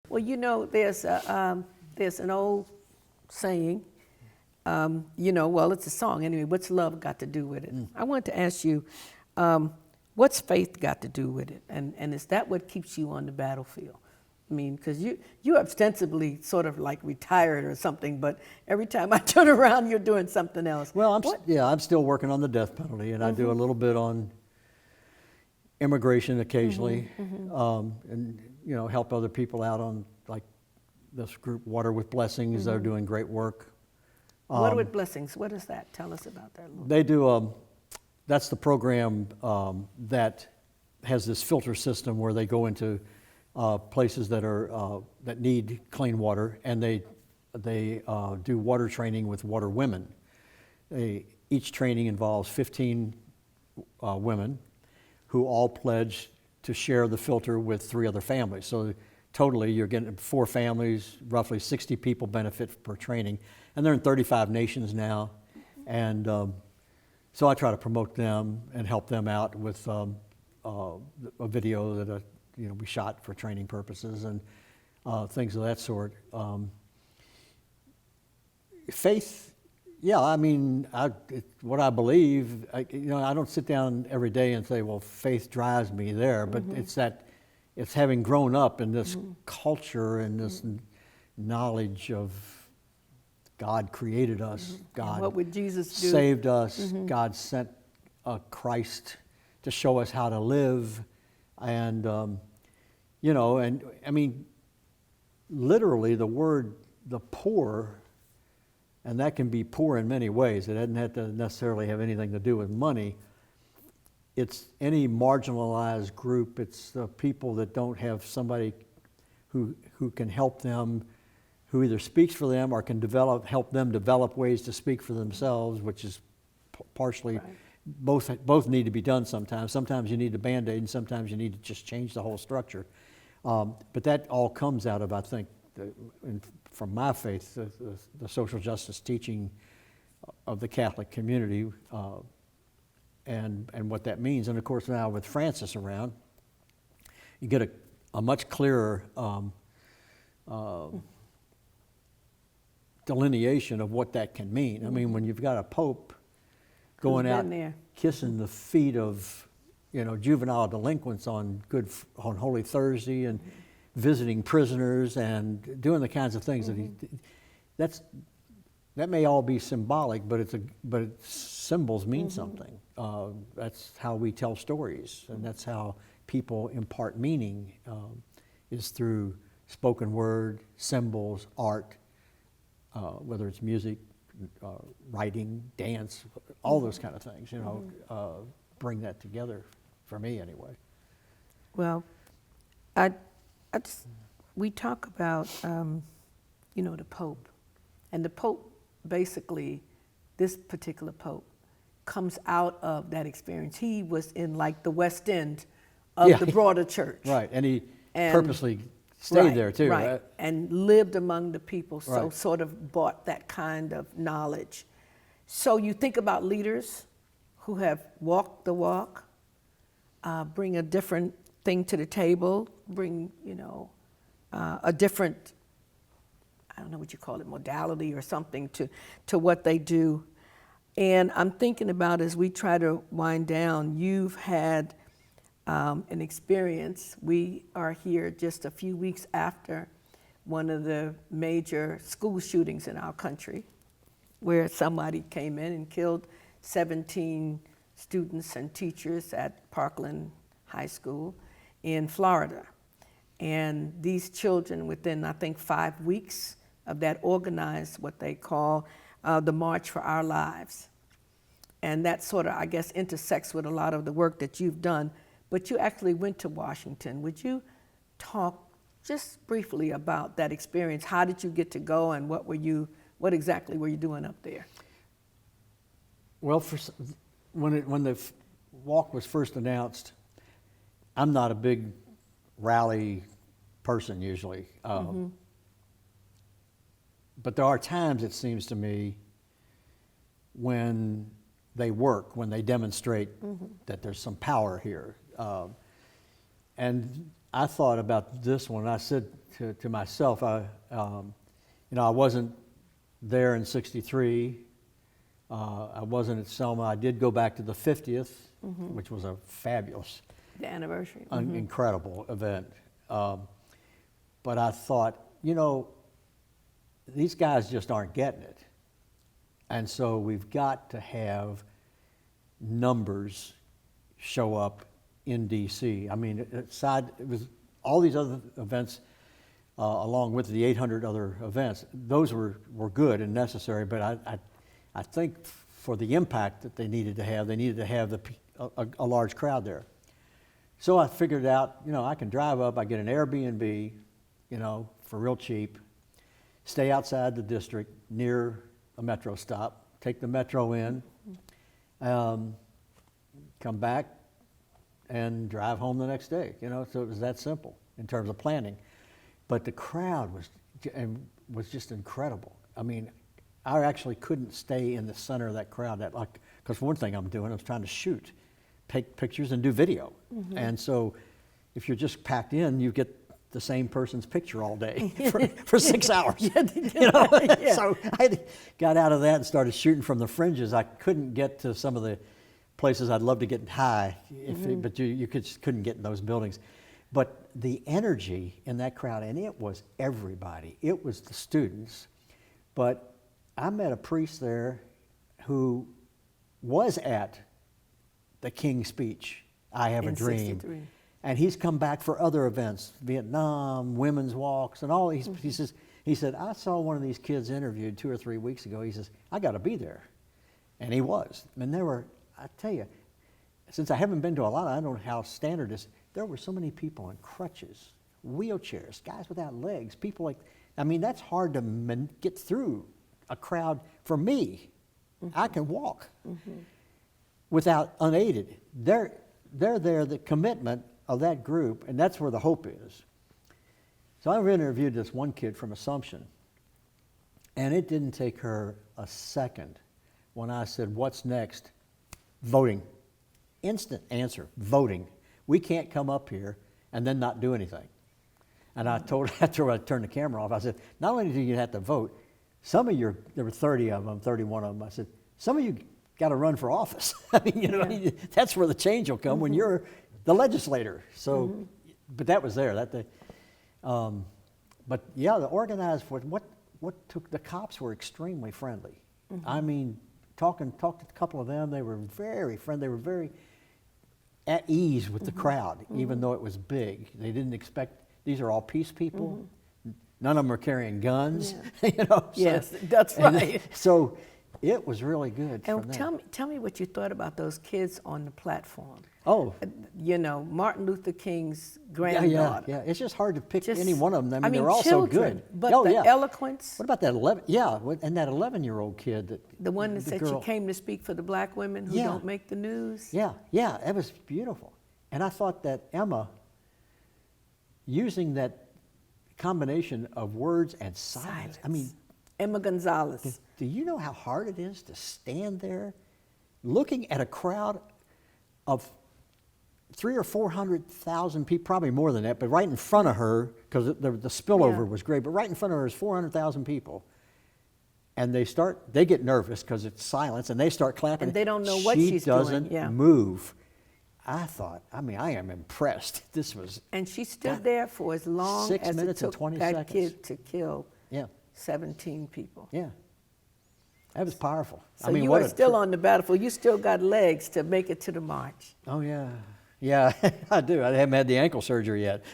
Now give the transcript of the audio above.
Well, there's an old saying, well, it's a song anyway. What's love got to do with it? I wanted to ask you, what's faith got to do with it? And is that what keeps you on the battlefield? I mean, because you're ostensibly sort of like retired or something, but every time I turn around, you're doing something else. Well, I'm still working on the death penalty, and I do a little bit on immigration occasionally, and help other people out on like this group, Water with Blessings. They're doing great work. Water with Blessings, what is that? Tell us about that a little. They do. That's the program that has this filter system where they go into places that need clean water, and they do water training with water women. Each training involves 15 women who all pledge to share the filter with 3 other families. So totally you're getting 4 families, roughly 60 people benefit per training, and they're in 35 nations now. And so I try to promote them and help them out with a video that we shot for training purposes and things of that sort. Faith, yeah, I mean, what I believe, I don't sit down every day and say, well, faith drives me there, but it's having grown up in this culture and this knowledge of God created us, God and what would Jesus do? Saved us, God sent Christ to show us how to live, and and I mean, literally the poor, and that can be poor in many ways. It doesn't have to necessarily have anything to do with money. It's any marginalized group. It's the people that don't have somebody who can help them, who either speaks for them or can help them develop ways to speak for themselves, which is partially right. Both need to be done sometimes. Sometimes you need a Band-Aid, and sometimes you need to just change the whole structure. But that all comes out of, I think, from my faith, the social justice teaching of the Catholic community, and what that means. And of course, now with Francis around, you get a much clearer delineation of what that can mean. I mean, when you've got a pope going out kissing the feet of juvenile delinquents on Holy Thursday and visiting prisoners and doing the kinds of things that may all be symbolic, but symbols mean something. That's how we tell stories, and that's how people impart meaning, is through spoken word, symbols, art, whether it's music, writing, dance, all those kind of things, bring that together for me anyway. Well, we talk about, the Pope, and the Pope basically, this particular Pope, comes out of that experience. He was in like the West End of the broader church. Right, and he purposely stayed there too. Right, and lived among the people, so sort of brought that kind of knowledge. So you think about leaders who have walked the walk, bring a different thing to the table, bring, a different, I don't know what you call it, modality or something to what they do. And I'm thinking about, as we try to wind down, you've had an experience. We are here just a few weeks after one of the major school shootings in our country, where somebody came in and killed 17 students and teachers at Parkland High School in Florida. And these children, within, I think, 5 weeks of that, organized what they call the March for Our Lives. And that sort of, I guess, intersects with a lot of the work that you've done. But you actually went to Washington. Would you talk just briefly about that experience? How did you get to go, and what exactly were you doing up there? Well, when the walk was first announced, I'm not a big rally person usually. But there are times, it seems to me, when they work, when they demonstrate that there's some power here. And I thought about this one. I said to myself, I wasn't there in '63. I wasn't at Selma. I did go back to the 50th, which was a fabulous, the anniversary, incredible event. But I thought, these guys just aren't getting it. And so we've got to have numbers show up in DC. I mean, it was all these other events, along with the 800 other events. Those were good and necessary, but I think for the impact that they needed to have a large crowd there. So I figured out, I can drive up, I get an Airbnb, for real cheap, stay outside the district near a metro stop, take the metro in, come back, and drive home the next day. So it was that simple in terms of planning. But the crowd was just incredible. I mean, I actually couldn't stay in the center of that crowd because one thing I'm doing, I was trying to shoot, take pictures and do video. And so if you're just packed in, you get the same person's picture all day for 6 hours. So I got out of that and started shooting from the fringes. I couldn't get to some of the places I'd love to get high, but you couldn't get in those buildings. But the energy in that crowd, and it was everybody. It was the students. But I met a priest there who was at the King's speech, I Have a Dream. 63. And he's come back for other events, Vietnam, women's walks, and all. He said, I saw one of these kids interviewed 2 or 3 weeks ago. He says, I got to be there. And he was. And I tell you, since I haven't been to a lot, I don't know how standard it is. There were so many people in crutches, wheelchairs, guys without legs, people that's hard to get through a crowd. For me, I can walk without unaided. They're there, the commitment of that group, and that's where the hope is. So I interviewed this one kid from Assumption, and it didn't take her a second when I said, what's next? Voting. Instant answer, voting. We can't come up here and then not do anything. And I told her after I turned the camera off, I said, not only do you have to vote, there were 30 of them, 31 of them. I said, some of you got to run for office. That's where the change will come when you're the legislator. So, but that was there that day. But yeah, the organized what took the cops were extremely friendly. I mean, talked to a couple of them. They were very friendly. They were very at ease with the crowd, even though it was big. They didn't expect. These are all peace people. None of them are carrying guns. Yes, that's right. So it was really good. And tell me what you thought about those kids on the platform. Oh, Martin Luther King's granddaughter. Yeah. It's just hard to pick any one of them. I mean they're all children, so good. But eloquence. What about that 11? Yeah, and that 11-year-old kid the one that said she came to speak for the black women who don't make the news. Yeah, it was beautiful. And I thought that Emma, using that combination of words and silence. I mean, Emma Gonzalez. Do you know how hard it is to stand there looking at a crowd of 300,000 or 400,000 people, probably more than that, but right in front of her, because the spillover was great, but right in front of her is 400,000 people. And they get nervous because it's silence, and they start clapping. And they don't know what she's doing. She doesn't move. I am impressed. This was... And she stood there for as long 6 as minutes it took and 20 that seconds. kid to kill 17 people. Yeah. That was powerful. So you were still on the battlefield. You still got legs to make it to the march. Oh, yeah. Yeah, I do. I haven't had the ankle surgery yet.